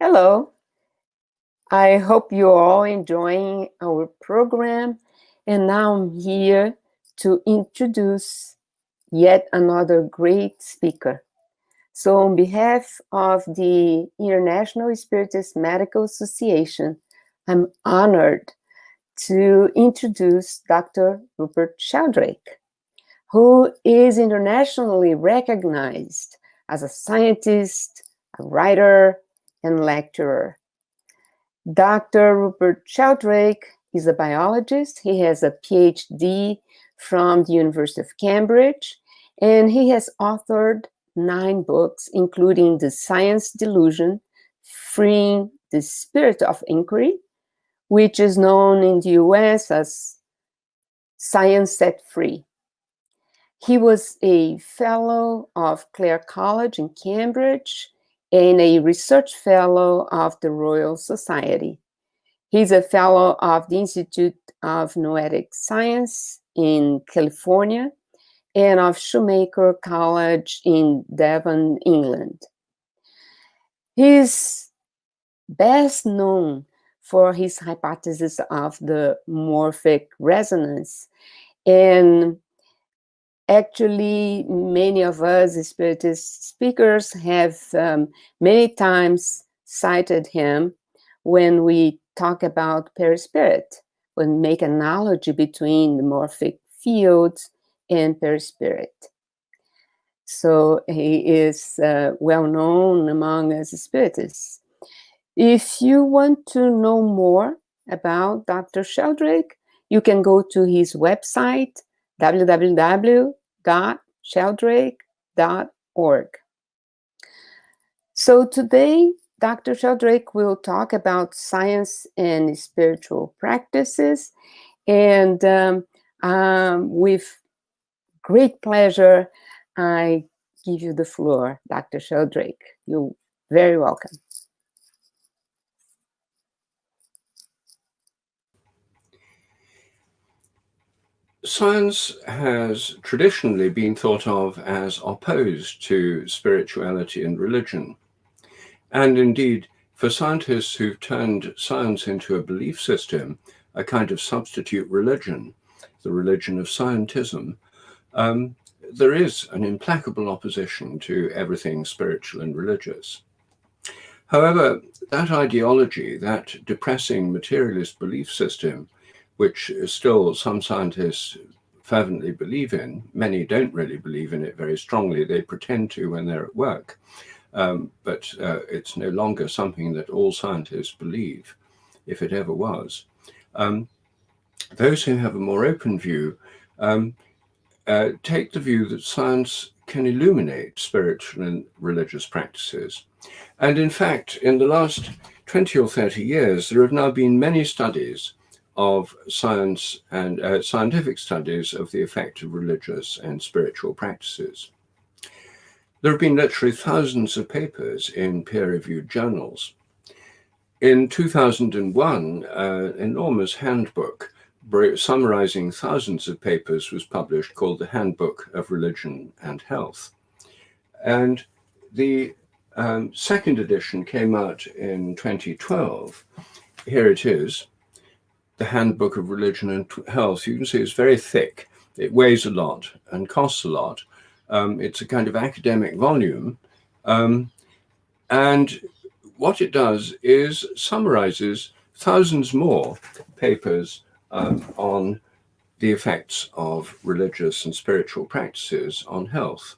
Hello, I hope you're all enjoying our program, and now I'm here to introduce yet another great speaker. So on behalf of the International Spiritist Medical Association, I'm honored to introduce Dr. Rupert Sheldrake, who is internationally recognized as a scientist, a writer, and lecturer. Dr. Rupert Sheldrake is a biologist. He has a PhD from the University of Cambridge, and he has authored 9 books, including The Science Delusion, Freeing the Spirit of Inquiry, which is known in the US as Science Set Free. He was a fellow of Clare College in Cambridge and a research fellow of the Royal Society. He's a fellow of the Institute of Noetic Science in California and of Shoemaker College in Devon, England. He's best known for his hypothesis of the Morphic Resonance, and actually many of us Spiritist speakers have many times cited him when we talk about perispirit, when we make an analogy between the morphic fields and perispirit. So he is well known among us Spiritists. If you want to know more about Dr. Sheldrake, you can go to his website, www.sheldrake.org. So today, Dr. Sheldrake will talk about science and spiritual practices, and with great pleasure, I give you the floor, Dr. Sheldrake. You're very welcome. Science has traditionally been thought of as opposed to spirituality and religion. And indeed, for scientists who've turned science into a belief system, a kind of substitute religion, the religion of scientism, there is an implacable opposition to everything spiritual and religious. However, that ideology, that depressing materialist belief system, which still some scientists fervently believe in, many don't really believe in it very strongly. They pretend to when they're at work. But it's no longer something that all scientists believe, if it ever was. Those who have a more open view take the view that science can illuminate spiritual and religious practices. And in fact, in the last 20 or 30 years, there have now been many studies of science and scientific studies of the effect of religious and spiritual practices. There have been literally thousands of papers in peer-reviewed journals. In 2001, an enormous handbook summarizing thousands of papers was published called the Handbook of Religion and Health. And the second edition came out in 2012. Here it is, the Handbook of Religion and Health. You can see it's very thick. It weighs a lot and costs a lot. It's a kind of academic volume. And what it does is summarizes thousands more papers on the effects of religious and spiritual practices on health.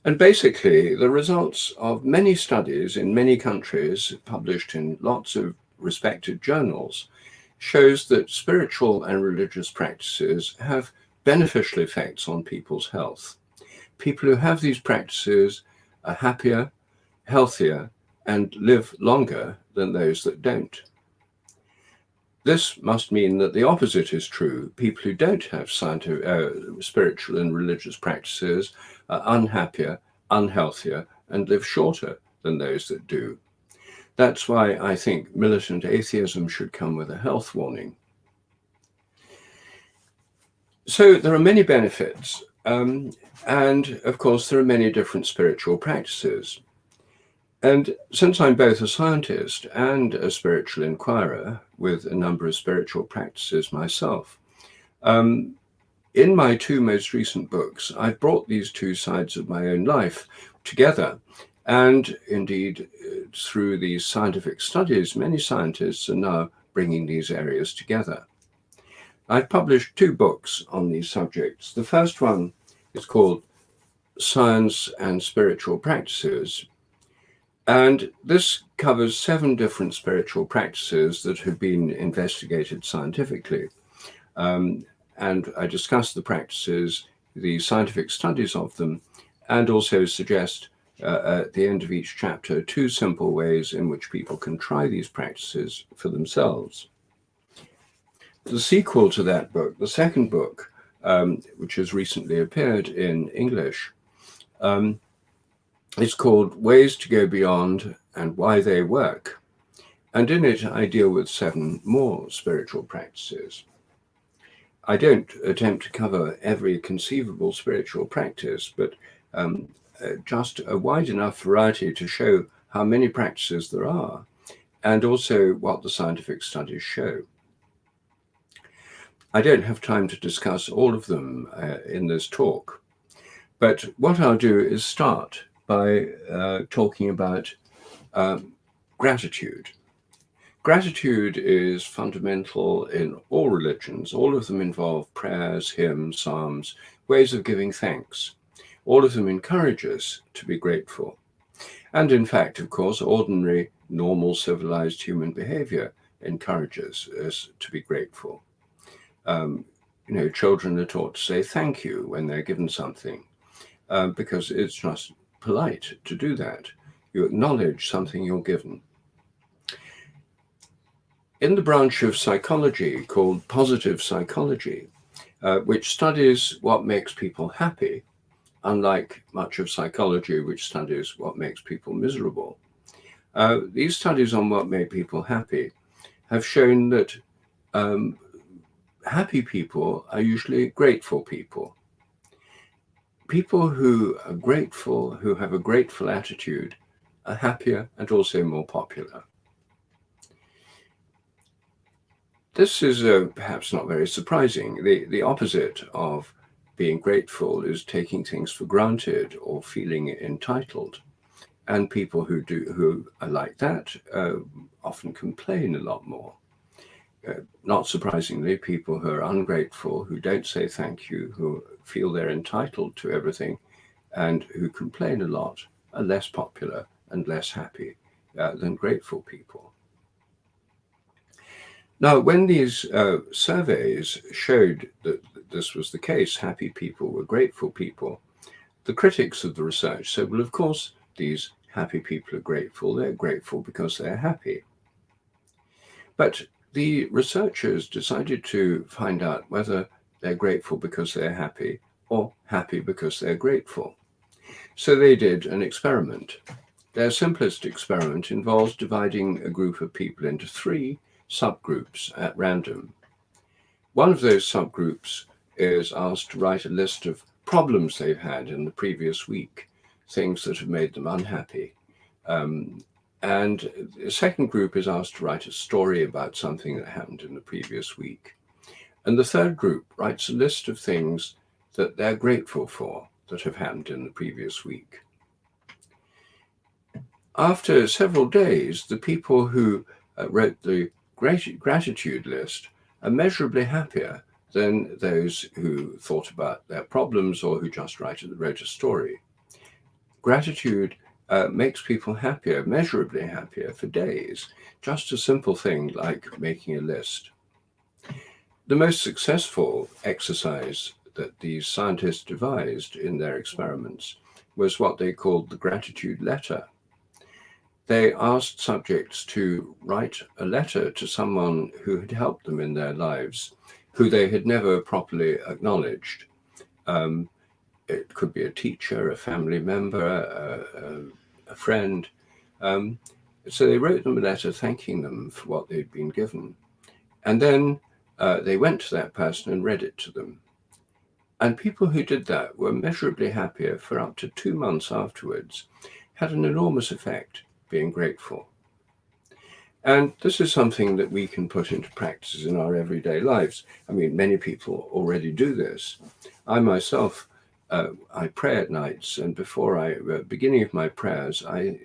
And basically, the results of many studies in many countries, published in lots of respected journals, shows that spiritual and religious practices have beneficial effects on people's health. People who have these practices are happier, healthier, and live longer than those that don't. This must mean that the opposite is true. People who don't have spiritual and religious practices are unhappier, unhealthier, and live shorter than those that do. That's why I think militant atheism should come with a health warning. So there are many benefits, and of course there are many different spiritual practices. And since I'm both a scientist and a spiritual inquirer with a number of spiritual practices myself, in my two most recent books, I've brought these two sides of my own life together. And indeed, through these scientific studies, many scientists are now bringing these areas together. I've published two books on these subjects. The first one is called Science and Spiritual Practices. And this covers 7 different spiritual practices that have been investigated scientifically. And I discuss the practices, the scientific studies of them, and also suggest at the end of each chapter 2 simple ways in which people can try these practices for themselves. The sequel to that book, the second book, which has recently appeared in English, is called Ways to Go Beyond and Why They Work. And in it, I deal with 7 more spiritual practices. I don't attempt to cover every conceivable spiritual practice, but just a wide enough variety to show how many practices there are, and also what the scientific studies show. I don't have time to discuss all of them in this talk, but what I'll do is start by talking about gratitude. Gratitude is fundamental in all religions. All of them involve prayers, hymns, psalms, ways of giving thanks. All of them encourage us to be grateful. And in fact, of course, ordinary, normal, civilized human behavior encourages us to be grateful. Children are taught to say thank you when they're given something, because it's just polite to do that. You acknowledge something you're given. In the branch of psychology called positive psychology, which studies what makes people happy, unlike much of psychology which studies what makes people miserable, these studies on what make people happy have shown that happy people are usually grateful people. People who are grateful, who have a grateful attitude, are happier and also more popular. This is perhaps not very surprising. The opposite of being grateful is taking things for granted or feeling entitled. And people who are like that often complain a lot more. Not surprisingly, people who are ungrateful, who don't say thank you, who feel they're entitled to everything, and who complain a lot, are less popular and less happy than grateful people. Now, when these surveys showed that this was the case, happy people were grateful people, the critics of the research said, well, of course, these happy people are grateful. They're grateful because they're happy. But the researchers decided to find out whether they're grateful because they're happy or happy because they're grateful. So they did an experiment. Their simplest experiment involves dividing a group of people into 3 subgroups at random. One of those subgroups is asked to write a list of problems they've had in the previous week, things that have made them unhappy. And the second group is asked to write a story about something that happened in the previous week. And the third group writes a list of things that they're grateful for that have happened in the previous week. After several days, the people who wrote the gratitude list are measurably happier than those who thought about their problems or who just wrote a story. Gratitude makes people happier, measurably happier for days, just a simple thing like making a list. The most successful exercise that these scientists devised in their experiments was what they called the gratitude letter. They asked subjects to write a letter to someone who had helped them in their lives, who they had never properly acknowledged. It could be a teacher, a family member, a friend. So they wrote them a letter thanking them for what they'd been given. And then they went to that person and read it to them. And people who did that were measurably happier for up to 2 months afterwards. had an enormous effect, being grateful. And this is something that we can put into practice in our everyday lives. I mean, many people already do this. I myself, I pray at nights, and before beginning of my prayers, I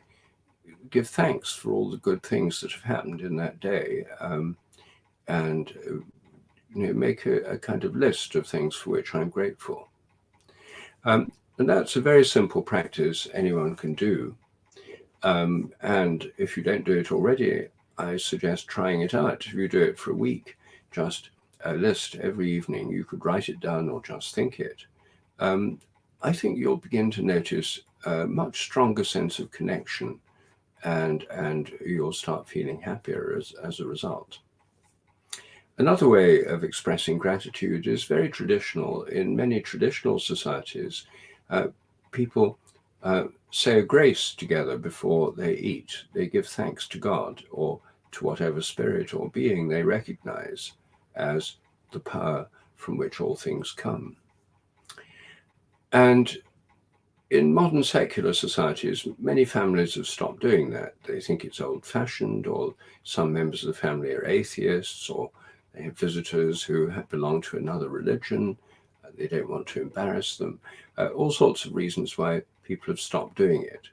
give thanks for all the good things that have happened in that day, and make a kind of list of things for which I'm grateful. And that's a very simple practice anyone can do. And if you don't do it already, I suggest trying it out. If you do it for a week, just a list every evening, you could write it down or just think it. I think you'll begin to notice a much stronger sense of connection, and you'll start feeling happier as a result. Another way of expressing gratitude is very traditional. In many traditional societies, people say a grace together before they eat. They give thanks to God or to whatever spirit or being they recognize as the power from which all things come. And in modern secular societies, many families have stopped doing that. They think it's old-fashioned, or some members of the family are atheists, or they have visitors who belong to another religion. They don't want to embarrass them. All sorts of reasons why people have stopped doing it.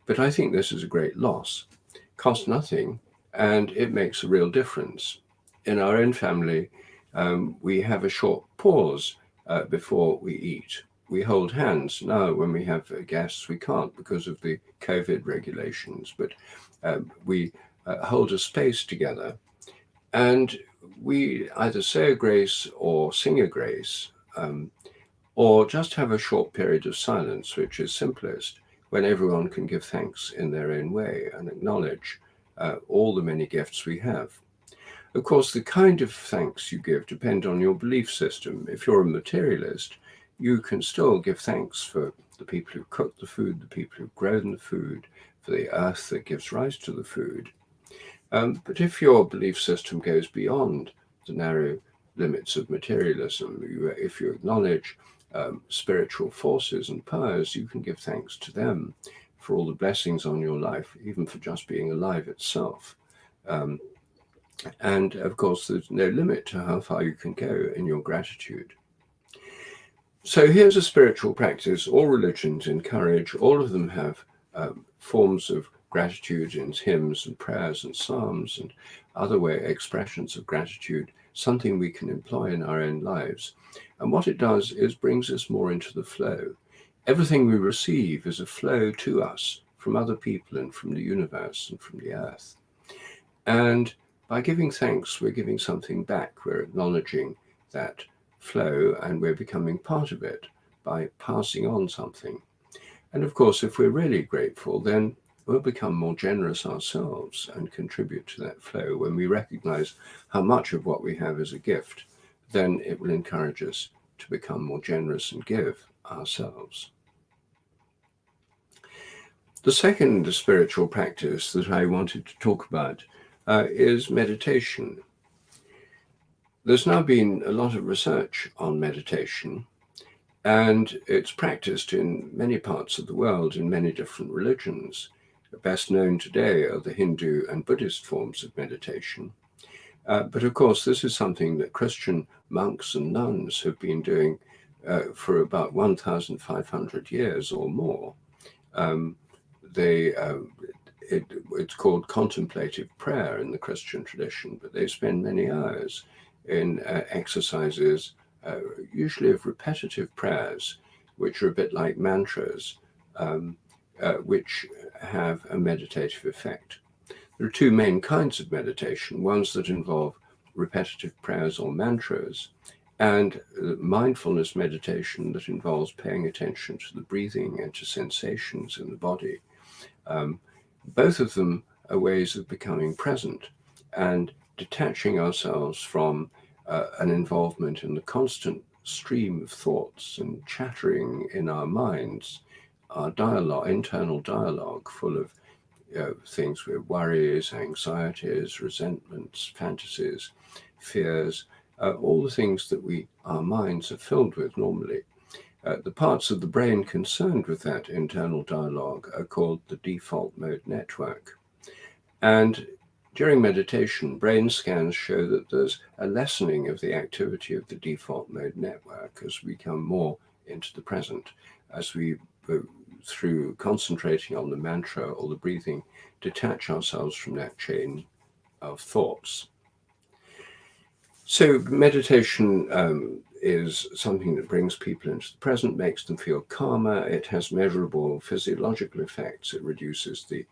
But I think this is a great loss. It costs nothing, and it makes a real difference. In our own family, we have a short pause before we eat. We hold hands. Now, when we have guests, we can't because of the COVID regulations, but we hold a space together, and we either say a grace or sing a grace, or just have a short period of silence, which is simplest, when everyone can give thanks in their own way and acknowledge all the many gifts we have. Of course, the kind of thanks you give depend on your belief system. If you're a materialist, you can still give thanks for the people who cook the food, the people who've grown the food, for the earth that gives rise to the food. But if your belief system goes beyond the narrow limits of materialism, if you acknowledge spiritual forces and powers, you can give thanks to them for all the blessings on your life, even for just being alive itself. And of course, there's no limit to how far you can go in your gratitude. So here's a spiritual practice all religions encourage. All of them have forms of gratitude in hymns and prayers and psalms and other expressions of gratitude, something we can employ in our own lives. And what it does is brings us more into the flow. Everything we receive is a flow to us from other people and from the universe and from the earth. And by giving thanks, we're giving something back. We're acknowledging that flow, and we're becoming part of it by passing on something. And of course, if we're really grateful, then we'll become more generous ourselves and contribute to that flow. When we recognize how much of what we have is a gift, then it will encourage us to become more generous and give ourselves. The second spiritual practice that I wanted to talk about is meditation. There's now been a lot of research on meditation, and it's practiced in many parts of the world in many different religions. The best known today are the Hindu and Buddhist forms of meditation. But of course, this is something that Christian monks and nuns have been doing for about 1,500 years or more. It's called Contemplative Prayer in the Christian tradition, but they spend many hours in exercises, usually of repetitive prayers, which are a bit like mantras, which have a meditative effect. There are two main kinds of meditation, ones that involve repetitive prayers or mantras, and mindfulness meditation that involves paying attention to the breathing and to sensations in the body. Both of them are ways of becoming present and detaching ourselves from an involvement in the constant stream of thoughts and chattering in our minds, our dialogue, internal dialogue, full of things with worries, anxieties, resentments, fantasies, fears, all the things that our minds are filled with normally. The parts of the brain concerned with that internal dialogue are called the default mode network. And during meditation, brain scans show that there's a lessening of the activity of the default mode network as we come more into the present, as we, through concentrating on the mantra or the breathing, detach ourselves from that chain of thoughts. So meditation is something that brings people into the present, makes them feel calmer. It has measurable physiological effects. It reduces the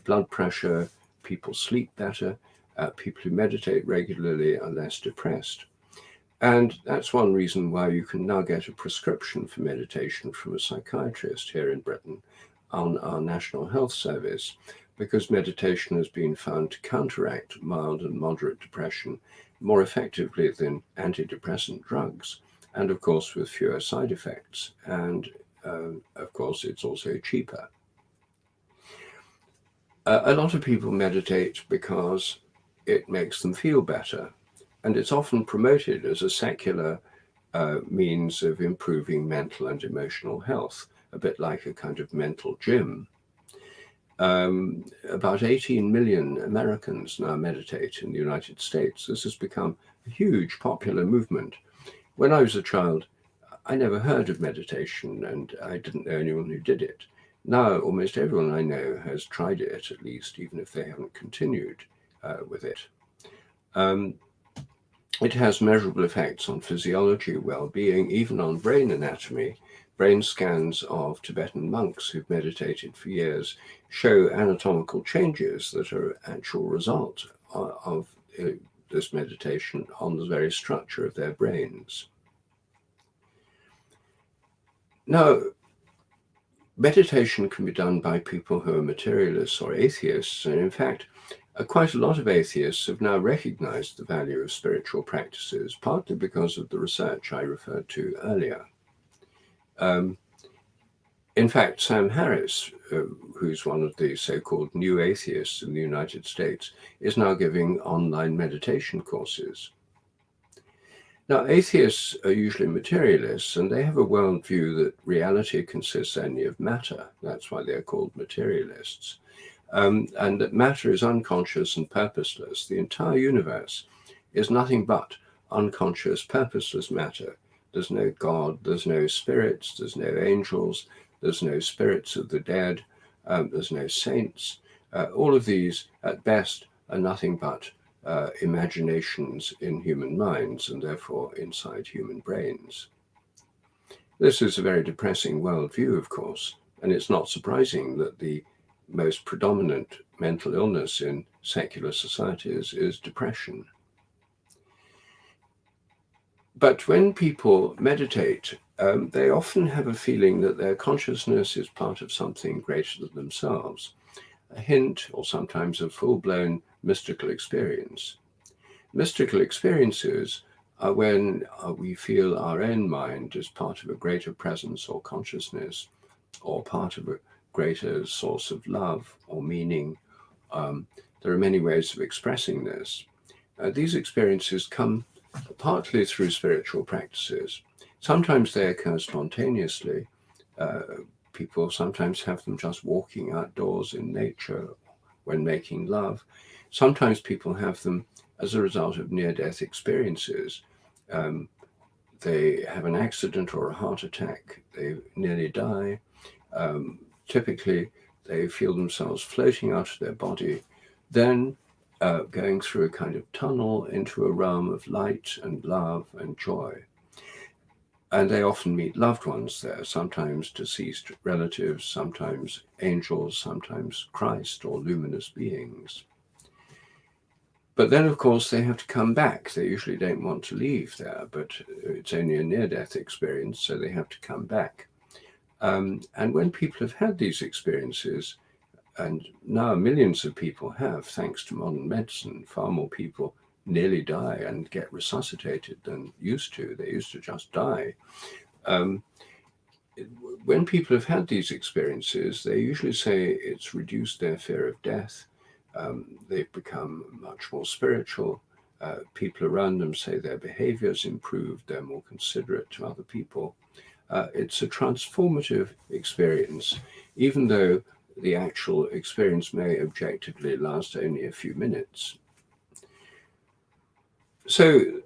blood pressure. People sleep better. People who meditate regularly are less depressed. And that's one reason why you can now get a prescription for meditation from a psychiatrist here in Britain on our National Health Service, because meditation has been found to counteract mild and moderate depression more effectively than antidepressant drugs, and of course with fewer side effects. And of course, it's also cheaper. A lot of people meditate because it makes them feel better, and it's often promoted as a secular means of improving mental and emotional health, a bit like a kind of mental gym. About 18 million Americans now meditate in the United States. This has become a huge popular movement. When I was a child, I never heard of meditation, and I didn't know anyone who did it. Now, almost everyone I know has tried it, at least, even if they haven't continued with it. It has measurable effects on physiology, well-being, even on brain anatomy. Brain scans of Tibetan monks who've meditated for years show anatomical changes that are an actual result of this meditation on the very structure of their brains. Now, meditation can be done by people who are materialists or atheists, and in fact, quite a lot of atheists have now recognized the value of spiritual practices, partly because of the research I referred to earlier. In fact, Sam Harris, who's one of the so-called new atheists in the United States, is now giving online meditation courses. Now, atheists are usually materialists, and they have a worldview that reality consists only of matter. That's why they're called materialists. And that matter is unconscious and purposeless. The entire universe is nothing but unconscious, purposeless matter. There's no God, there's no spirits, there's no angels, there's no spirits of the dead, there's no saints. All of these, at best, are nothing but imaginations in human minds, and therefore inside human brains. This is a very depressing worldview, of course, and it's not surprising that the most predominant mental illness in secular societies is depression. But when people meditate, they often have a feeling that their consciousness is part of something greater than themselves, a hint or sometimes a full-blown mystical experience. Mystical experiences are when we feel our own mind as part of a greater presence or consciousness, or part of a greater source of love or meaning. There are many ways of expressing this. These experiences come partly through spiritual practices. Sometimes they occur spontaneously. People sometimes have them just walking outdoors in nature when making love. Sometimes people have them as a result of near-death experiences. They have an accident or a heart attack. They nearly die. Typically, they feel themselves floating out of their body, then going through a kind of tunnel into a realm of light and love and joy. And they often meet loved ones there, sometimes deceased relatives, sometimes angels, sometimes Christ or luminous beings. But then, of course, they have to come back. They usually don't want to leave there, but it's only a near-death experience, so they have to come back. And when people have had these experiences, and now millions of people have, thanks to modern medicine, far more people nearly die and get resuscitated than used to. They used to just die. When people have had these experiences, they usually say it's reduced their fear of death. They've become much more spiritual. People around them say their behavior's improved. They're more considerate to other people. It's a transformative experience, even though the actual experience may objectively last only a few minutes. So,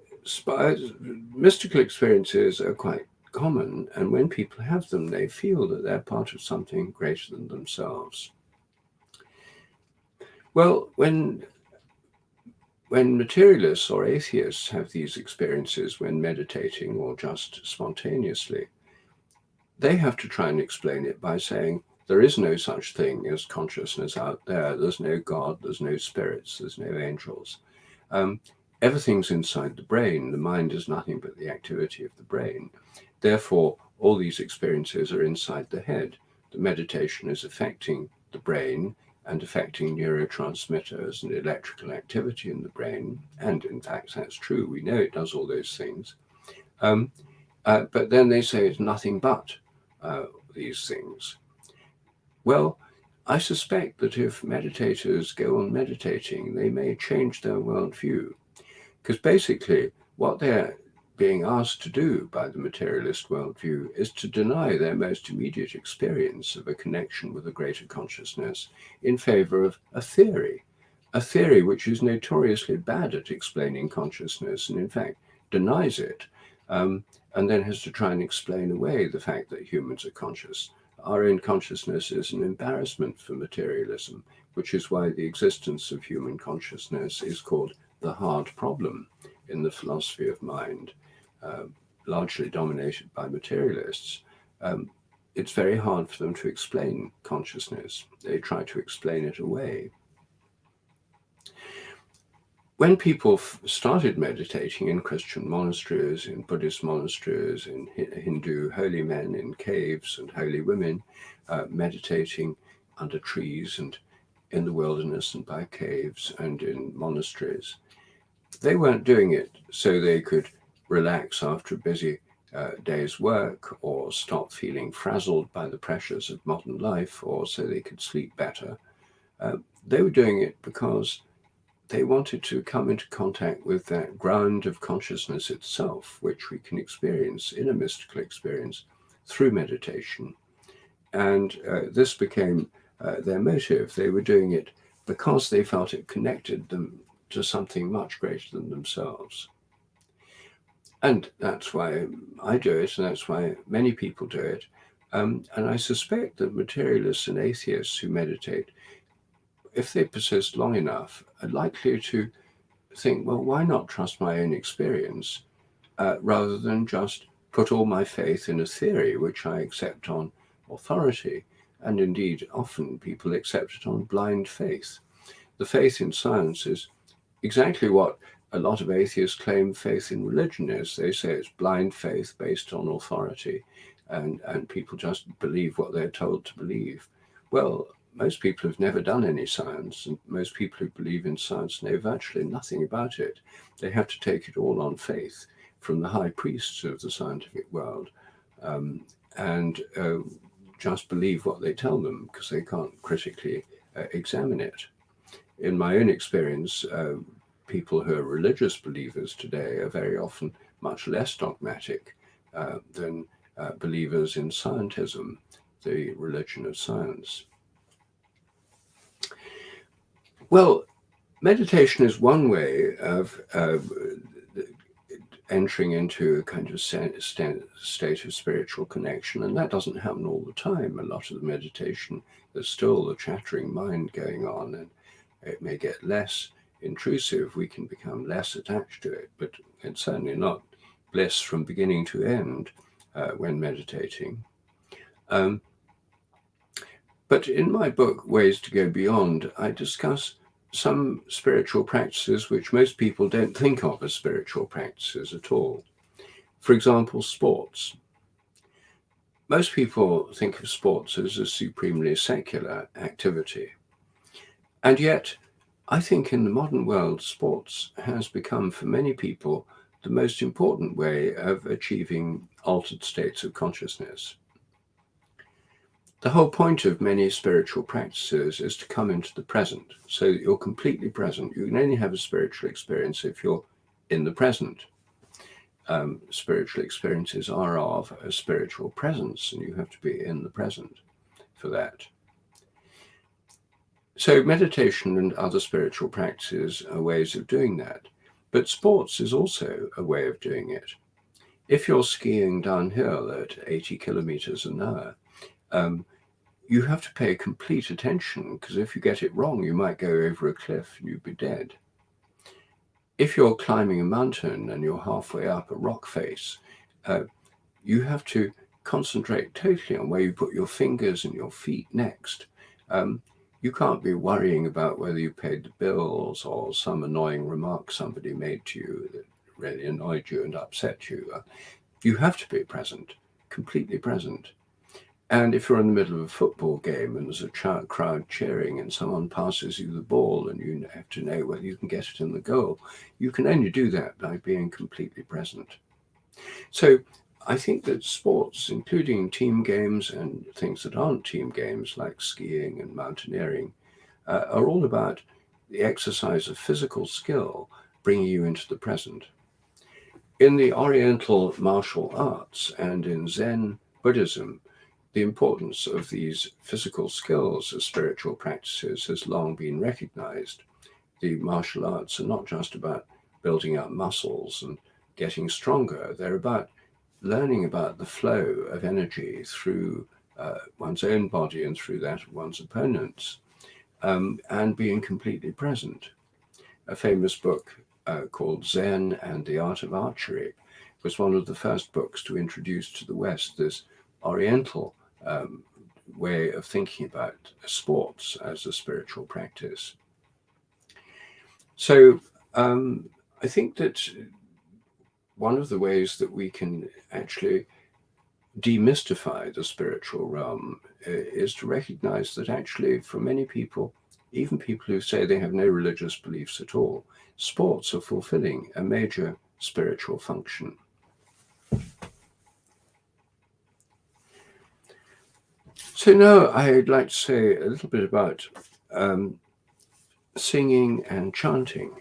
mystical experiences are quite common, and when people have them, they feel that they're part of something greater than themselves. Well, when materialists or atheists have these experiences when meditating or just spontaneously, they have to try and explain it by saying, there is no such thing as consciousness out there. There's no God, there's no spirits, there's no angels. Everything's inside the brain. The mind is nothing but the activity of the brain. Therefore, all these experiences are inside the head. The meditation is affecting the brain and affecting neurotransmitters and electrical activity in the brain. And in fact, that's true. We know it does all those things. But then they say it's nothing but these things. Well, I suspect that if meditators go on meditating, they may change their worldview. Because basically, what they're being asked to do by the materialist worldview is to deny their most immediate experience of a connection with a greater consciousness in favor of a theory which is notoriously bad at explaining consciousness and in fact denies it, and then has to try and explain away the fact that humans are conscious. Our own consciousness is an embarrassment for materialism, which is why the existence of human consciousness is called the hard problem in the philosophy of mind, largely dominated by materialists. It's very hard for them to explain consciousness. They try to explain it away. When people started meditating in Christian monasteries, in Buddhist monasteries, in Hindu holy men in caves and holy women meditating under trees and in the wilderness and by caves and in monasteries, they weren't doing it so they could relax after a busy day's work or stop feeling frazzled by the pressures of modern life or so they could sleep better. They were doing it because they wanted to come into contact with that ground of consciousness itself, which we can experience in a mystical experience through meditation. And this became their motive. They were doing it because they felt it connected them to something much greater than themselves. And that's why I do it, and that's why many people do it. And I suspect that materialists and atheists who meditate, if they persist long enough, are likely to think, well, why not trust my own experience rather than just put all my faith in a theory which I accept on authority. And indeed, often people accept it on blind faith. The faith in science is exactly what a lot of atheists claim faith in religion is. They say it's blind faith based on authority, and people just believe what they're told to believe. Well, most people have never done any science, and most people who believe in science know virtually nothing about it. They have to take it all on faith from the high priests of the scientific world, and just believe what they tell them because they can't critically examine it. In my own experience, people who are religious believers today are very often much less dogmatic than believers in scientism, the religion of science. Well, meditation is one way of entering into a kind of state of spiritual connection, and that doesn't happen all the time. A lot of the meditation, there's still the chattering mind going on, and it may get less intrusive. We can become less attached to it, but it's certainly not bliss from beginning to end when meditating. But in my book, Ways to Go Beyond, I discuss some spiritual practices which most people don't think of as spiritual practices at all. For example, sports. Most people think of sports as a supremely secular activity. And yet, I think in the modern world, sports has become, for many people, the most important way of achieving altered states of consciousness. The whole point of many spiritual practices is to come into the present, so that you're completely present. You can only have a spiritual experience if you're in the present. spiritual experiences are of a spiritual presence, and you have to be in the present for that. So meditation and other spiritual practices are ways of doing that. But sports is also a way of doing it. If you're skiing downhill at 80 kilometers an hour, you have to pay complete attention, because if you get it wrong, you might go over a cliff and you'd be dead. If you're climbing a mountain and you're halfway up a rock face, you have to concentrate totally on where you put your fingers and your feet next. You can't be worrying about whether you paid the bills or some annoying remark somebody made to you that really annoyed you and upset you. You have to be present, completely present. And if you're in the middle of a football game and there's a crowd cheering and someone passes you the ball and you have to know whether you can get it in the goal, you can only do that by being completely present. So I think that sports, including team games and things that aren't team games like skiing and mountaineering, are all about the exercise of physical skill, bringing you into the present. In the Oriental martial arts and in Zen Buddhism, the importance of these physical skills as spiritual practices has long been recognized. The martial arts are not just about building up muscles and getting stronger, they're about learning about the flow of energy through one's own body and through that of one's opponents, and being completely present. A famous book called Zen and the Art of Archery was one of the first books to introduce to the West this Oriental way of thinking about sports as a spiritual practice. So I think that one of the ways that we can actually demystify the spiritual realm is to recognize that actually for many people, even people who say they have no religious beliefs at all, sports are fulfilling a major spiritual function. So now I'd like to say a little bit about singing and chanting.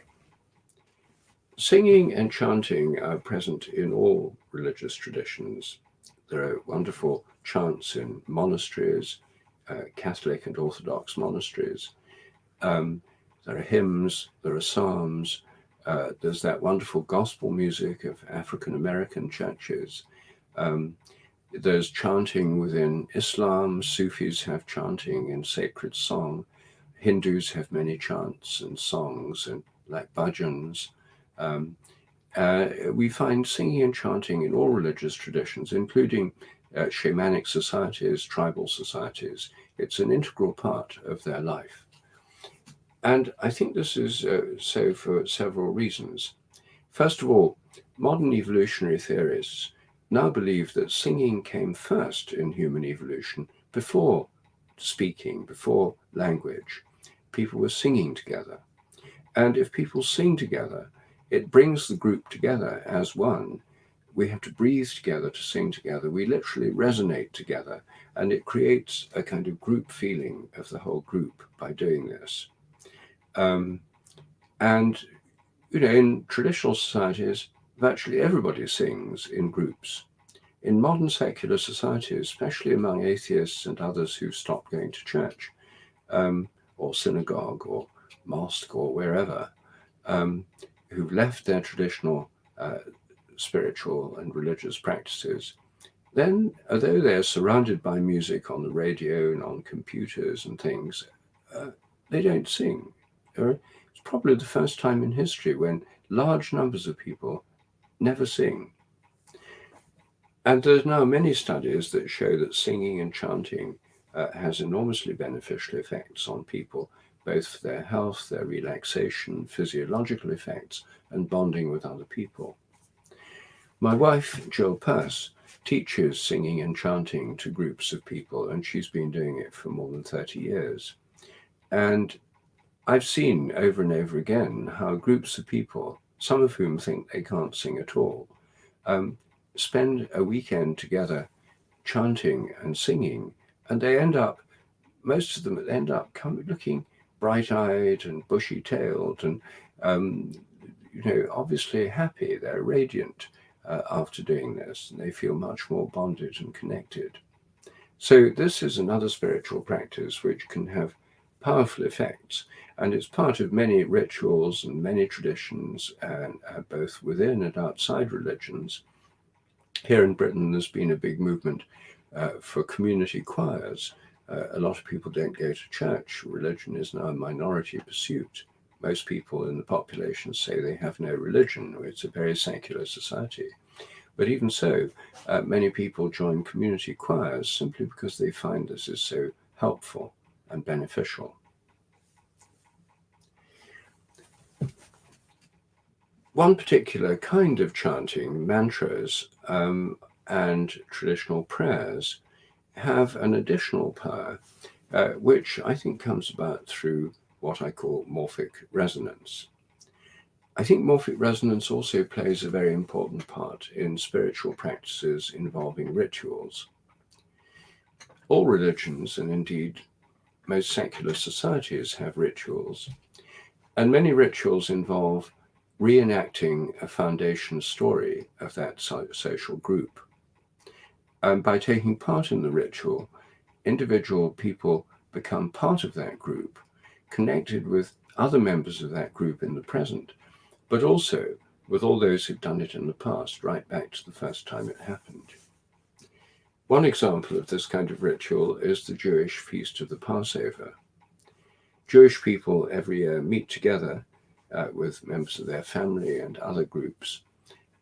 Singing and chanting are present in all religious traditions. There are wonderful chants in monasteries, Catholic and Orthodox monasteries. There are hymns, there are psalms, there's that wonderful gospel music of African American churches. There's chanting within Islam, Sufis have chanting in sacred song, Hindus have many chants and songs and like bhajans. We find singing and chanting in all religious traditions, including shamanic societies, tribal societies. It's an integral part of their life. And I think this is so for several reasons. First of all, modern evolutionary theorists now believe that singing came first in human evolution before speaking, before language. People were singing together. And if people sing together, it brings the group together as one. We have to breathe together to sing together. We literally resonate together, and it creates a kind of group feeling of the whole group by doing this. And, in traditional societies, virtually everybody sings in groups. In modern secular societies, especially among atheists and others who stopped going to church or synagogue or mosque or wherever, who've left their traditional spiritual and religious practices, then although they're surrounded by music on the radio and on computers and things, they don't sing. It's probably the first time in history when large numbers of people never sing. And there's now many studies that show that singing and chanting has enormously beneficial effects on people, both for their health, their relaxation, physiological effects, and bonding with other people. My wife, Jill Peirce, teaches singing and chanting to groups of people, and she's been doing it for more than 30 years. And I've seen over and over again how groups of people, some of whom think they can't sing at all, spend a weekend together chanting and singing, and most of them end up looking bright-eyed and bushy-tailed and, obviously happy. They're radiant. after doing this, and they feel much more bonded and connected. So this is another spiritual practice which can have powerful effects, and it's part of many rituals and many traditions, and both within and outside religions. Here in Britain, there's been a big movement for community choirs. A lot of people don't go to church. Religion is now a minority pursuit. Most people in the population say they have no religion. It's a very secular society. But even so, many people join community choirs simply because they find this is so helpful and beneficial. One particular kind of chanting, mantras, and traditional prayers, have an additional power, which I think comes about through what I call morphic resonance. I think morphic resonance also plays a very important part in spiritual practices involving rituals. All religions, and indeed most secular societies, have rituals, and many rituals involve reenacting a foundation story of that social group. And by taking part in the ritual, individual people become part of that group, connected with other members of that group in the present, but also with all those who've done it in the past, right back to the first time it happened. One example of this kind of ritual is the Jewish feast of the Passover. Jewish people every year meet together with members of their family and other groups,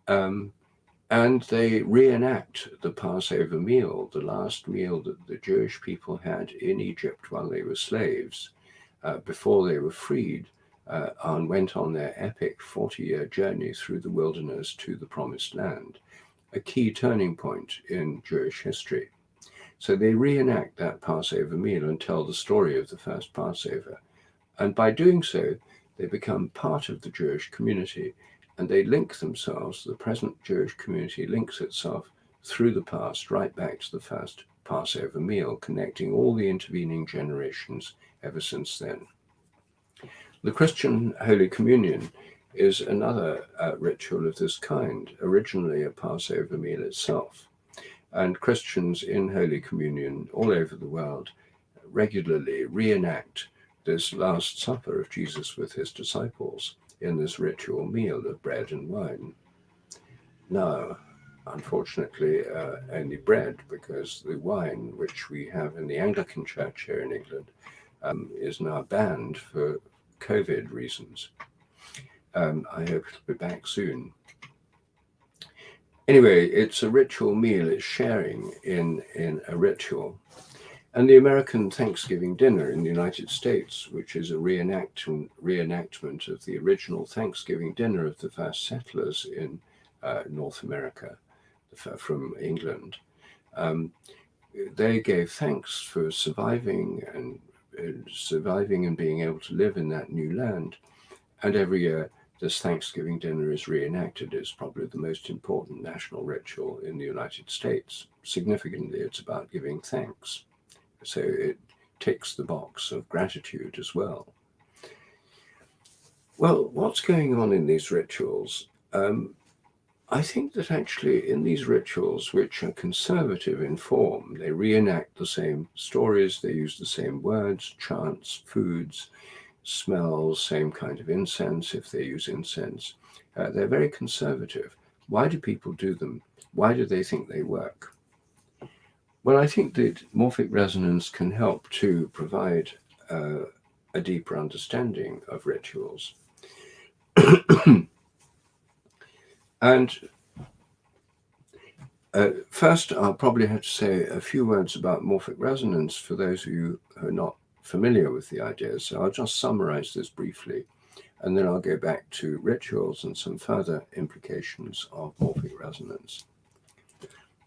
and they reenact the Passover meal, the last meal that the Jewish people had in Egypt while they were slaves, before they were freed, and went on their epic 40-year journey through the wilderness to the Promised Land, a key turning point in Jewish history. So they reenact that Passover meal and tell the story of the first Passover. And by doing so, they become part of the Jewish community, and they link themselves. The present Jewish community links itself through the past right back to the first Passover meal, connecting all the intervening generations ever since then. The Christian Holy Communion is another ritual of this kind, originally a Passover meal itself. And Christians in Holy Communion all over the world regularly reenact this Last Supper of Jesus with his disciples in this ritual meal of bread and wine. Now, unfortunately, only bread, because the wine, which we have in the Anglican Church here in England, is now banned for COVID reasons. I hope it'll be back soon. Anyway, it's a ritual meal, it's sharing in a ritual. And the American Thanksgiving dinner in the United States, which is a reenactment of the original Thanksgiving dinner of the first settlers in North America from England. They gave thanks for surviving and being able to live in that new land. And every year, this Thanksgiving dinner is reenacted. It's probably the most important national ritual in the United States. Significantly, it's about giving thanks. So it ticks the box of gratitude as well. Well, what's going on in these rituals? I think that actually in these rituals, which are conservative in form, they reenact the same stories, they use the same words, chants, foods, smells, same kind of incense if they use incense. They're very conservative. Why do people do them? Why do they think they work? Well, I think that morphic resonance can help to provide a deeper understanding of rituals. And first, I'll probably have to say a few words about morphic resonance for those of you who are not familiar with the ideas. So I'll just summarize this briefly, and then I'll go back to rituals and some further implications of morphic resonance.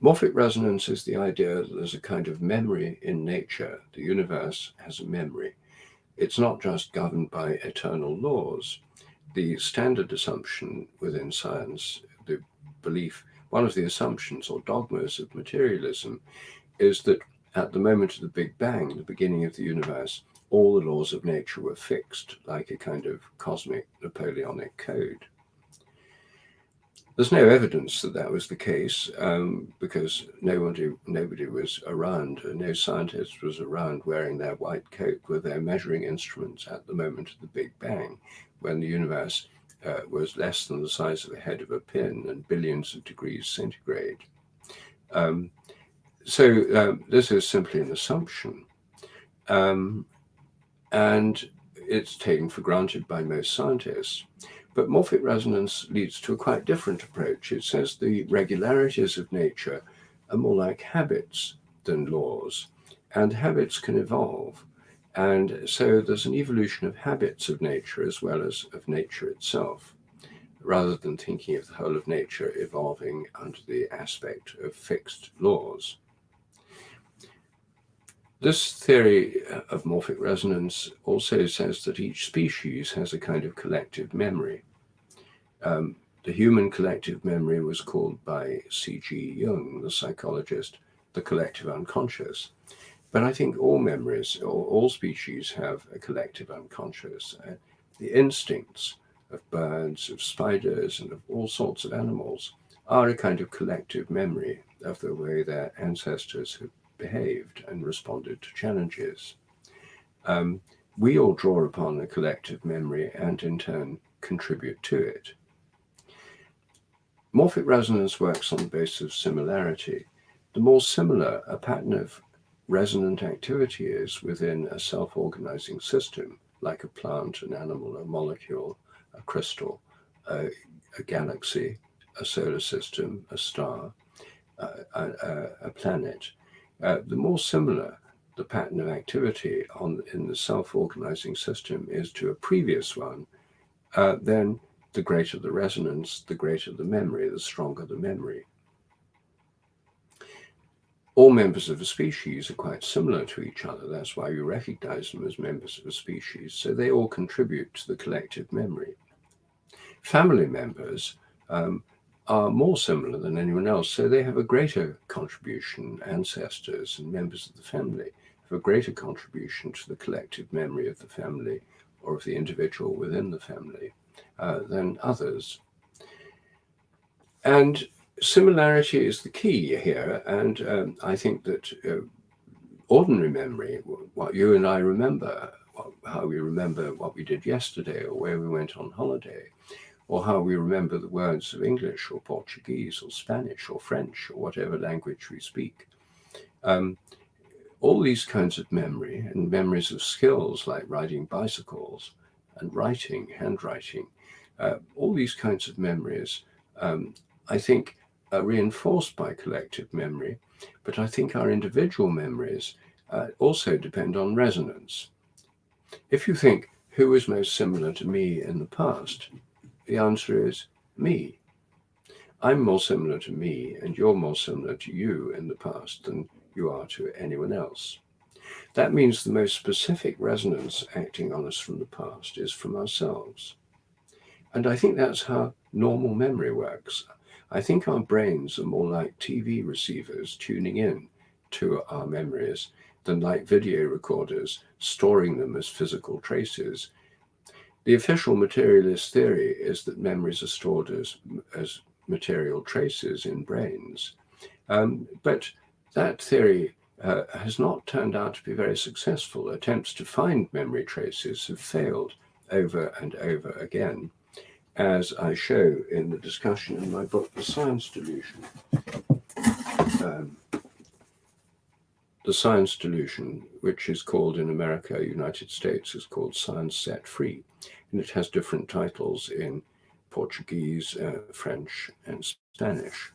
Morphic resonance is the idea that there's a kind of memory in nature. The universe has a memory. It's not just governed by eternal laws. The standard assumption within science, the belief, one of the assumptions or dogmas of materialism, is that at the moment of the Big Bang, the beginning of the universe, all the laws of nature were fixed like a kind of cosmic Napoleonic code. There's no evidence that that was the case, because nobody was around, no scientist was around wearing their white coat with their measuring instruments at the moment of the Big Bang, when the universe was less than the size of the head of a pin and billions of degrees centigrade. So this is simply an assumption, and it's taken for granted by most scientists. But morphic resonance leads to a quite different approach. It says the regularities of nature are more like habits than laws, and habits can evolve. And so there's an evolution of habits of nature as well as of nature itself, rather than thinking of the whole of nature evolving under the aspect of fixed laws. This theory of morphic resonance also says that each species has a kind of collective memory. The human collective memory was called by C.G. Jung, the psychologist, the collective unconscious. But I think all memories, all species have a collective unconscious. The instincts of birds, of spiders, and of all sorts of animals are a kind of collective memory of the way their ancestors have behaved and responded to challenges. We all draw upon a collective memory and in turn contribute to it. Morphic resonance works on the basis of similarity. The more similar a pattern of resonant activity is within a self-organizing system, like a plant, an animal, a molecule, a crystal, a galaxy, a solar system, a star, a planet, the more similar the pattern of activity in the self-organizing system is to a previous one, then the greater the resonance, the greater the memory, the stronger the memory. All members of a species are quite similar to each other. That's why you recognize them as members of a species. So they all contribute to the collective memory. Family members are more similar than anyone else, so they have a greater contribution. Ancestors and members of the family have a greater contribution to the collective memory of the family or of the individual within the family than others. And similarity is the key here, and I think that ordinary memory, what you and I remember, how we remember what we did yesterday or where we went on holiday, or how we remember the words of English or Portuguese or Spanish or French or whatever language we speak. All these kinds of memory and memories of skills like riding bicycles and writing, handwriting, all these kinds of memories, I think, are reinforced by collective memory, but I think our individual memories also depend on resonance. If you think, who is most similar to me in the past? The answer is me. I'm more similar to me, and you're more similar to you in the past than you are to anyone else. That means the most specific resonance acting on us from the past is from ourselves. And I think that's how normal memory works. I think our brains are more like TV receivers tuning in to our memories than like video recorders storing them as physical traces. The official materialist theory is that memories are stored as material traces in brains. But that theory has not turned out to be very successful. Attempts to find memory traces have failed over and over again, as I show in the discussion in my book, The Science Delusion. The Science Delusion, which is called in America, United States, is called Science Set Free. And it has different titles in Portuguese, French, and Spanish.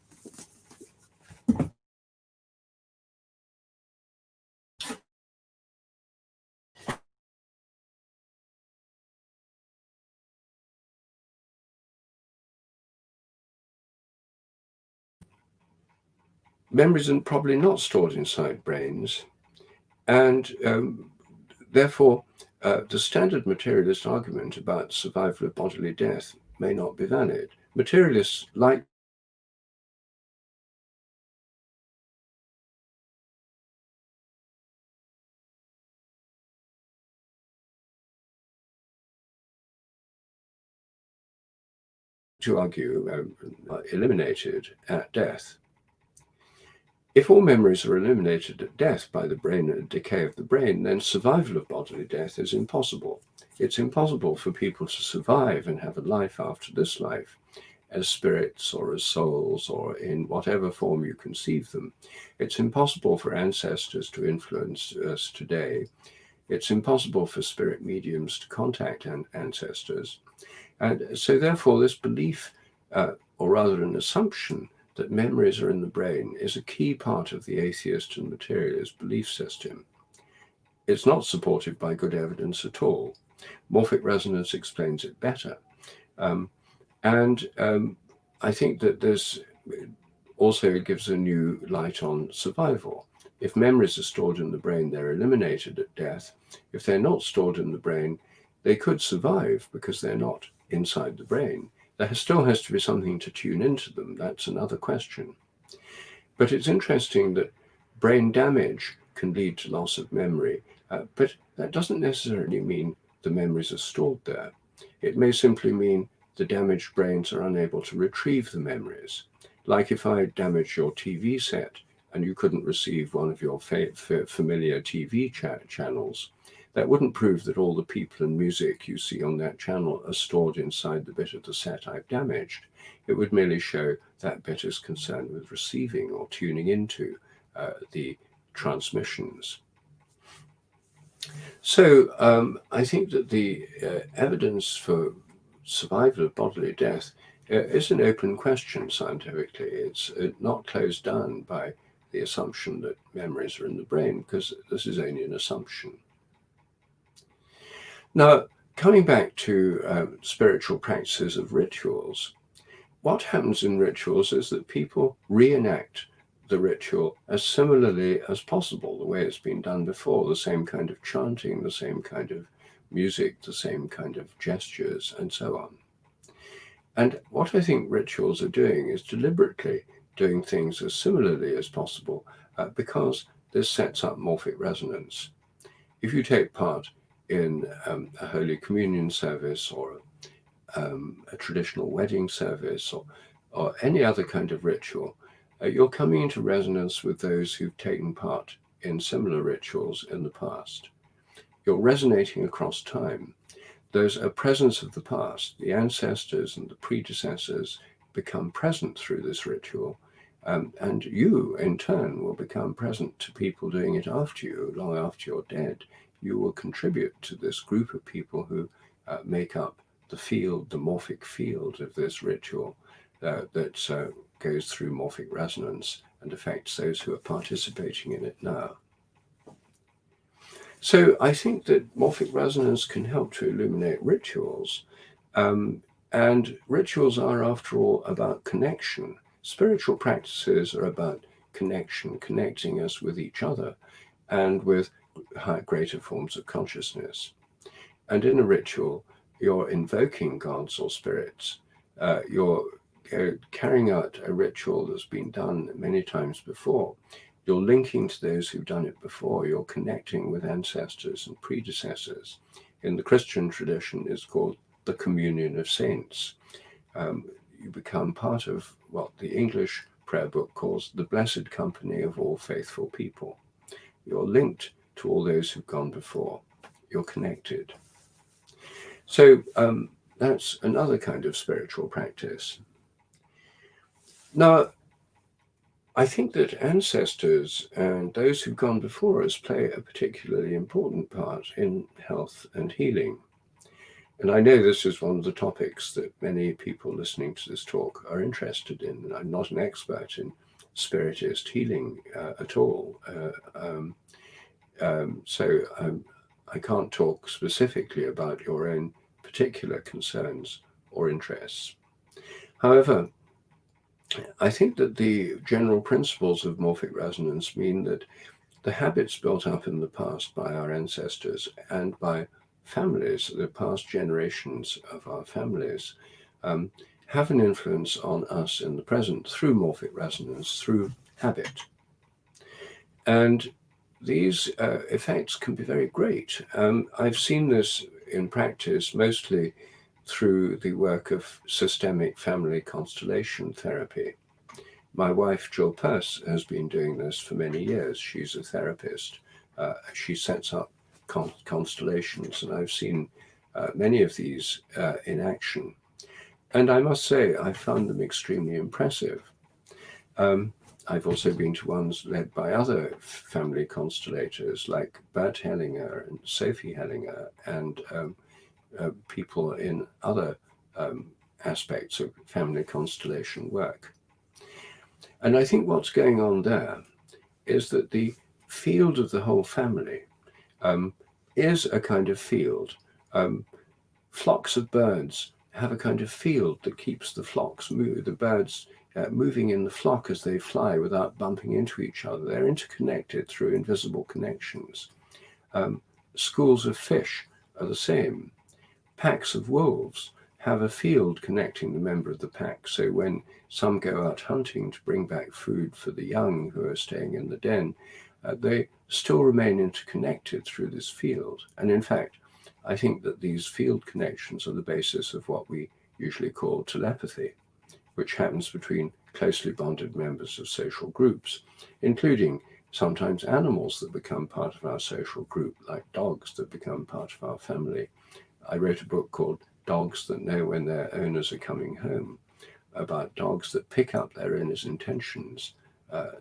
Memories are probably not stored inside brains, and therefore the standard materialist argument about survival of bodily death may not be valid. Materialists like to argue, are eliminated at death. If all memories are eliminated at death by the brain and decay of the brain, then survival of bodily death is impossible. It's impossible for people to survive and have a life after this life as spirits or as souls or in whatever form you conceive them. It's impossible for ancestors to influence us today. It's impossible for spirit mediums to contact ancestors. And so therefore this belief, or rather an assumption, that memories are in the brain is a key part of the atheist and materialist belief system. It's not supported by good evidence at all. Morphic resonance explains it better. I think that this also gives a new light on survival. If memories are stored in the brain, they're eliminated at death. If they're not stored in the brain, they could survive because they're not inside the brain. There still has to be something to tune into them. That's another question. But it's interesting that brain damage can lead to loss of memory, but that doesn't necessarily mean the memories are stored there. It may simply mean the damaged brains are unable to retrieve the memories. Like if I damaged your TV set and you couldn't receive one of your familiar TV channels, that wouldn't prove that all the people and music you see on that channel are stored inside the bit of the set I've damaged. It would merely show that bit is concerned with receiving or tuning into the transmissions. So I think that the evidence for survival of bodily death is an open question scientifically. It's not closed down by the assumption that memories are in the brain, because this is only an assumption. Now, coming back to spiritual practices of rituals, what happens in rituals is that people reenact the ritual as similarly as possible, the way it's been done before, the same kind of chanting, the same kind of music, the same kind of gestures, and so on. And what I think rituals are doing is deliberately doing things as similarly as possible because this sets up morphic resonance. If you take part in a Holy Communion service or a traditional wedding service or any other kind of ritual, you're coming into resonance with those who've taken part in similar rituals in the past. You're resonating across time. There's a presence of the past. The ancestors and the predecessors become present through this ritual, and you, in turn, will become present to people doing it after you, long after you're dead. You will contribute to this group of people who make up the field, the morphic field of this ritual that goes through morphic resonance and affects those who are participating in it now. So I think that morphic resonance can help to illuminate rituals, and rituals are, after all, about connection. Spiritual practices are about connection, connecting us with each other and with greater forms of consciousness. And in a ritual, you're invoking gods or spirits. You're carrying out a ritual that's been done many times before. You're linking to those who've done it before. You're connecting with ancestors and predecessors. In the Christian tradition, it's called the communion of saints. You become part of what the English prayer book calls the blessed company of all faithful people. You're linked to all those who've gone before. You're connected. So that's another kind of spiritual practice. Now, I think that ancestors and those who've gone before us play a particularly important part in health and healing. And I know this is one of the topics that many people listening to this talk are interested in. And I'm not an expert in Spiritist healing at all. So I can't talk specifically about your own particular concerns or interests. However, I think that the general principles of morphic resonance mean that the habits built up in the past by our ancestors and by families, the past generations of our families, have an influence on us in the present through morphic resonance, through habit. And these effects can be very great. I've seen this in practice mostly through the work of systemic family constellation therapy. My wife, Jill Peirce, has been doing this for many years. She's a therapist. She sets up constellations, and I've seen many of these in action. And I must say, I found them extremely impressive. I've also been to ones led by other family constellators like Bert Hellinger and Sophie Hellinger and people in other aspects of family constellation work. And I think what's going on there is that the field of the whole family is a kind of field. Flocks of birds have a kind of field that keeps the flocks the birds moving in the flock as they fly without bumping into each other. They're interconnected through invisible connections. Schools of fish are the same. Packs of wolves have a field connecting the member of the pack. So when some go out hunting to bring back food for the young who are staying in the den, they still remain interconnected through this field. And in fact, I think that these field connections are the basis of what we usually call telepathy, which happens between closely bonded members of social groups, including sometimes animals that become part of our social group, like dogs that become part of our family. I wrote a book called Dogs That Know When Their Owners Are Coming Home, about dogs that pick up their owners' intentions.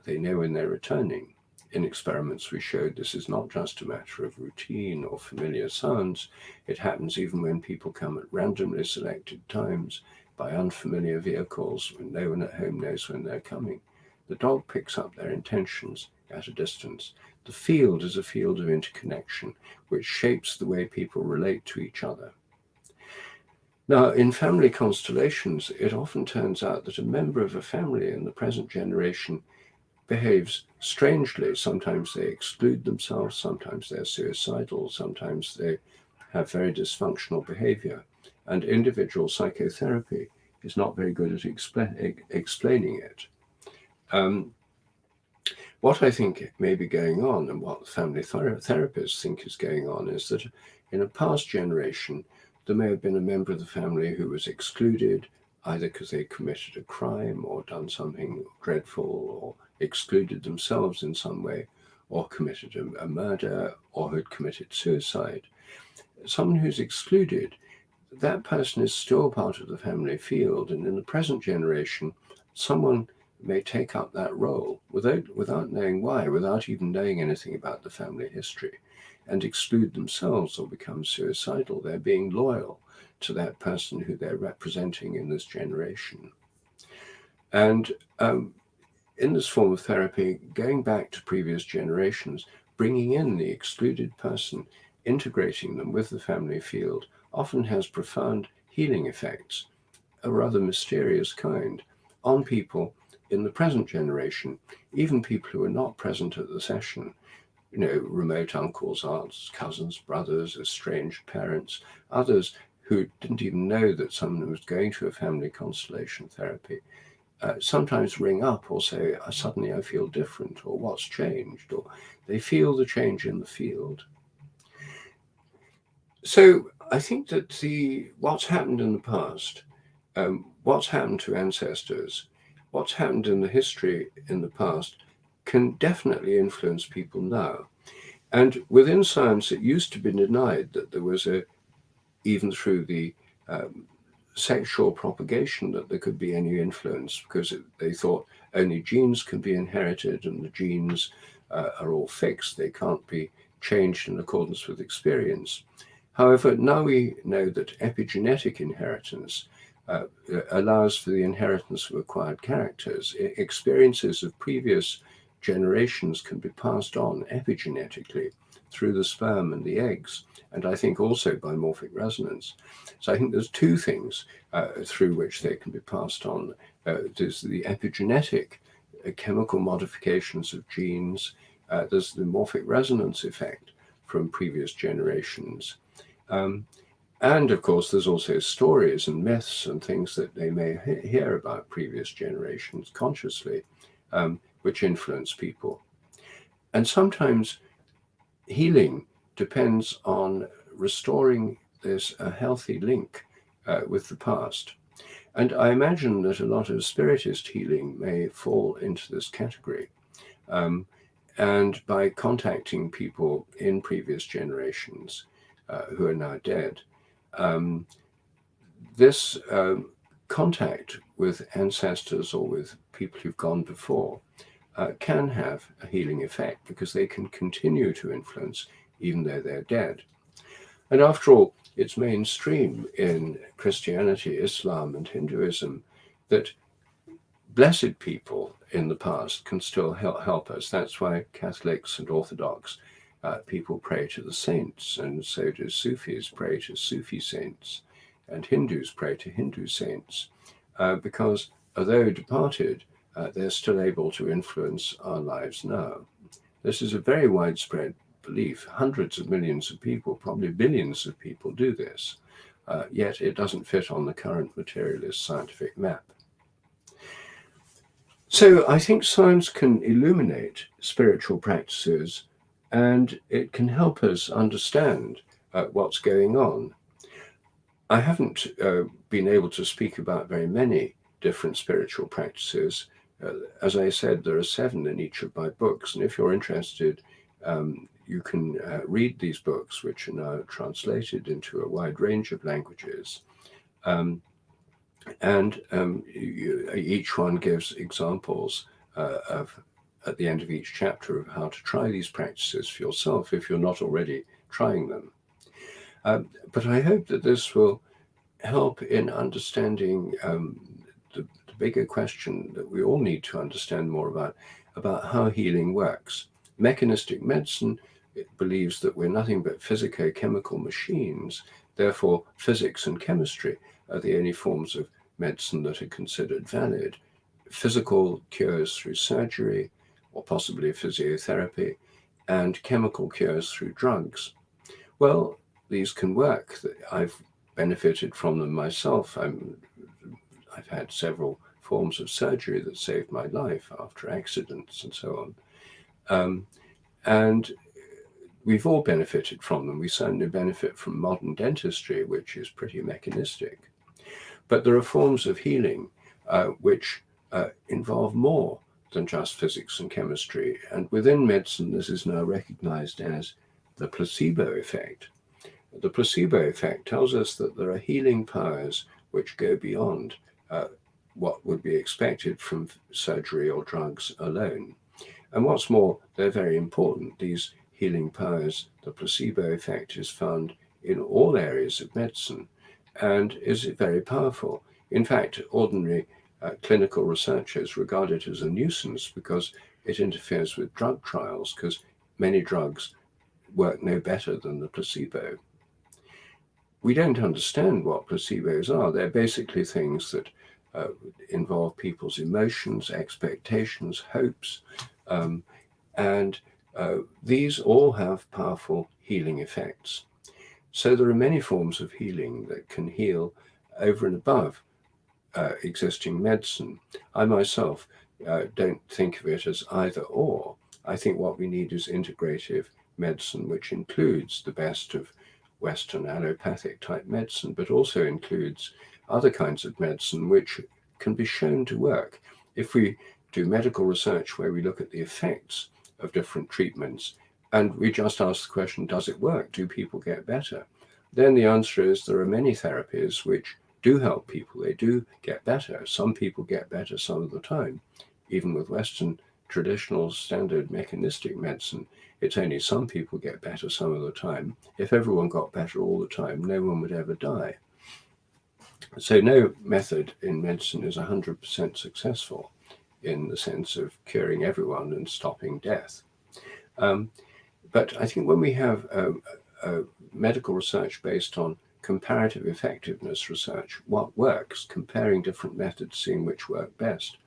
They know when they're returning. In experiments, we showed this is not just a matter of routine or familiar sounds. It happens even when people come at randomly selected times by unfamiliar vehicles, when no one at home knows when they're coming. The dog picks up their intentions at a distance. The field is a field of interconnection, which shapes the way people relate to each other. Now, in family constellations, it often turns out that a member of a family in the present generation behaves strangely. Sometimes they exclude themselves, sometimes they're suicidal, sometimes they have very dysfunctional behavior. And individual psychotherapy is not very good at explaining it. What I think may be going on, and what family therapists think is going on, is that in a past generation, there may have been a member of the family who was excluded, either because they committed a crime or done something dreadful, or excluded themselves in some way, or committed a murder, or had committed suicide. Someone who's excluded, that person is still part of the family field, and in the present generation, someone may take up that role without knowing why, without even knowing anything about the family history, and exclude themselves or become suicidal. They're being loyal to that person who they're representing in this generation. And in this form of therapy, going back to previous generations, bringing in the excluded person, integrating them with the family field, often has profound healing effects, a rather mysterious kind, on people in the present generation, even people who are not present at the session, remote uncles, aunts, cousins, brothers, estranged parents, others who didn't even know that someone was going to a family constellation therapy, sometimes ring up or say, suddenly I feel different, or what's changed, or they feel the change in the field. So I think that what's happened in the past, what's happened to ancestors, what's happened in the history in the past can definitely influence people now. And within science, it used to be denied that there was even through the sexual propagation, that there could be any influence, because they thought only genes can be inherited, and the genes are all fixed. They can't be changed in accordance with experience. However, now we know that epigenetic inheritance allows for the inheritance of acquired characters. Experiences of previous generations can be passed on epigenetically through the sperm and the eggs, and I think also by morphic resonance. So I think there's two things through which they can be passed on. There's the epigenetic chemical modifications of genes. There's the morphic resonance effect from previous generations. And of course, there's also stories and myths and things that they may hear about previous generations consciously, which influence people. And sometimes healing depends on restoring a healthy link with the past. And I imagine that a lot of Spiritist healing may fall into this category. And by contacting people in previous generations who are now dead, this contact with ancestors or with people who've gone before can have a healing effect, because they can continue to influence even though they're dead. And after all, it's mainstream in Christianity, Islam, and Hinduism that blessed people in the past can still help us. That's why Catholics and Orthodox people pray to the saints, and so do Sufis pray to Sufi saints, and Hindus pray to Hindu saints, because although departed, they're still able to influence our lives now. This is a very widespread belief. Hundreds of millions of people, probably billions of people, do this, yet it doesn't fit on the current materialist scientific map. So I think science can illuminate spiritual practices, and it can help us understand what's going on. I haven't been able to speak about very many different spiritual practices. As I said, there are 7 in each of my books, and if you're interested, you can read these books, which are now translated into a wide range of languages. Each one gives examples at the end of each chapter of how to try these practices for yourself if you're not already trying them. But I hope that this will help in understanding the bigger question that we all need to understand more about how healing works. Mechanistic medicine believes that we're nothing but physico-chemical machines. Therefore, physics and chemistry are the only forms of medicine that are considered valid. Physical cures through surgery, or possibly physiotherapy, and chemical cures through drugs. Well, these can work. I've benefited from them myself. I've had several forms of surgery that saved my life after accidents and so on. And we've all benefited from them. We certainly benefit from modern dentistry, which is pretty mechanistic. But there are forms of healing which involve more than just physics and chemistry. And within medicine, this is now recognized as the placebo effect. The placebo effect tells us that there are healing powers which go beyond what would be expected from surgery or drugs alone. And what's more, they're very important. These healing powers, the placebo effect, is found in all areas of medicine and is very powerful. In fact, ordinary clinical researchers regard it as a nuisance because it interferes with drug trials, because many drugs work no better than the placebo. We don't understand what placebos are. They're basically things that involve people's emotions, expectations, hopes, and these all have powerful healing effects. So there are many forms of healing that can heal over and above existing medicine. I myself don't think of it as either or. I think what we need is integrative medicine, which includes the best of Western allopathic type medicine, but also includes other kinds of medicine which can be shown to work. If we do medical research where we look at the effects of different treatments and we just ask the question, does it work? Do people get better? Then the answer is there are many therapies which do help people. They do get better. Some people get better some of the time. Even with Western traditional standard mechanistic medicine, it's only some people get better some of the time. If everyone got better all the time, no one would ever die. So no method in medicine is 100% successful in the sense of curing everyone and stopping death. But I think when we have medical research based on comparative effectiveness research, what works, comparing different methods, seeing which work best,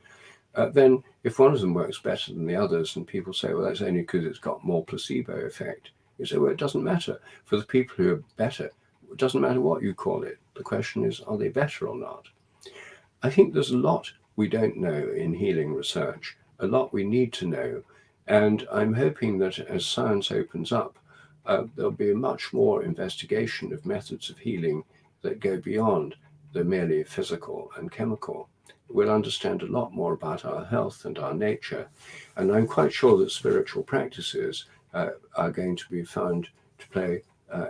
then if one of them works better than the others and people say, well, that's only because it's got more placebo effect, you say, well, it doesn't matter. For the people who are better, it doesn't matter what you call it. The question is, are they better or not? I think there's a lot we don't know in healing research, a lot we need to know. And I'm hoping that as science opens up, there'll be a much more investigation of methods of healing that go beyond the merely physical and chemical. We'll understand a lot more about our health and our nature. And I'm quite sure that spiritual practices are going to be found to play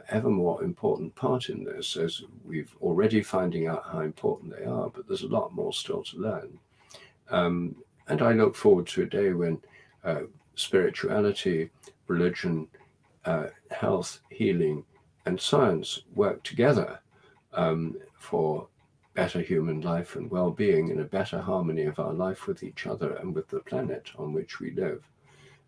ever more important part in this, as we've already finding out how important they are, but there's a lot more still to learn. And I look forward to a day when spirituality, religion, health, healing, and science work together for better human life and well-being, and a better harmony of our life with each other and with the planet on which we live.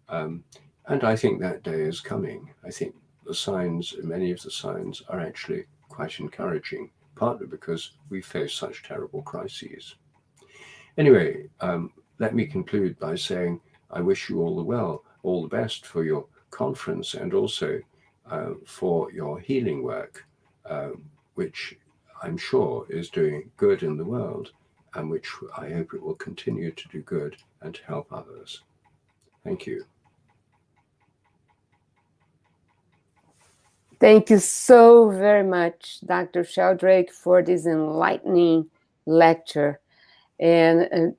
And I think that day is coming. I think the signs, many of the signs, are actually quite encouraging, partly because we face such terrible crises. Anyway, let me conclude by saying I wish you all the best for your conference, and also for your healing work, which I'm sure is doing good in the world, and which I hope it will continue to do good and to help others. Thank you. Thank you so very much, Dr. Sheldrake, for this enlightening lecture and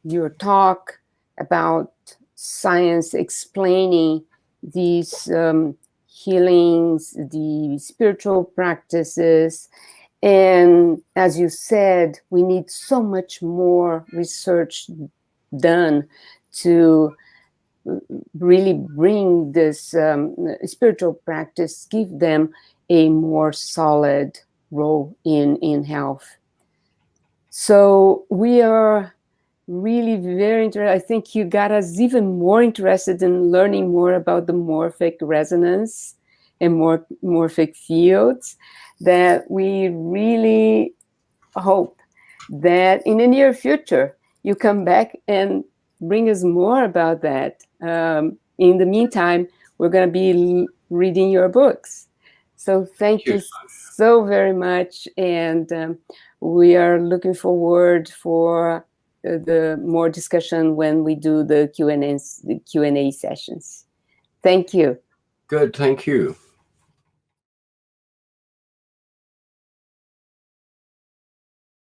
your talk about science explaining these healings, the spiritual practices. And as you said, we need so much more research done to really bring this spiritual practice, give them a more solid role in health. So we are really very interested. I think you got us even more interested in learning more about the morphic resonance and morphic fields, that we really hope that in the near future you come back and bring us more about that. In the meantime, we're going to be reading your books. So thank you so very much. And we are looking forward for the more discussion when we do the Q&A sessions. Thank you. Good, thank you.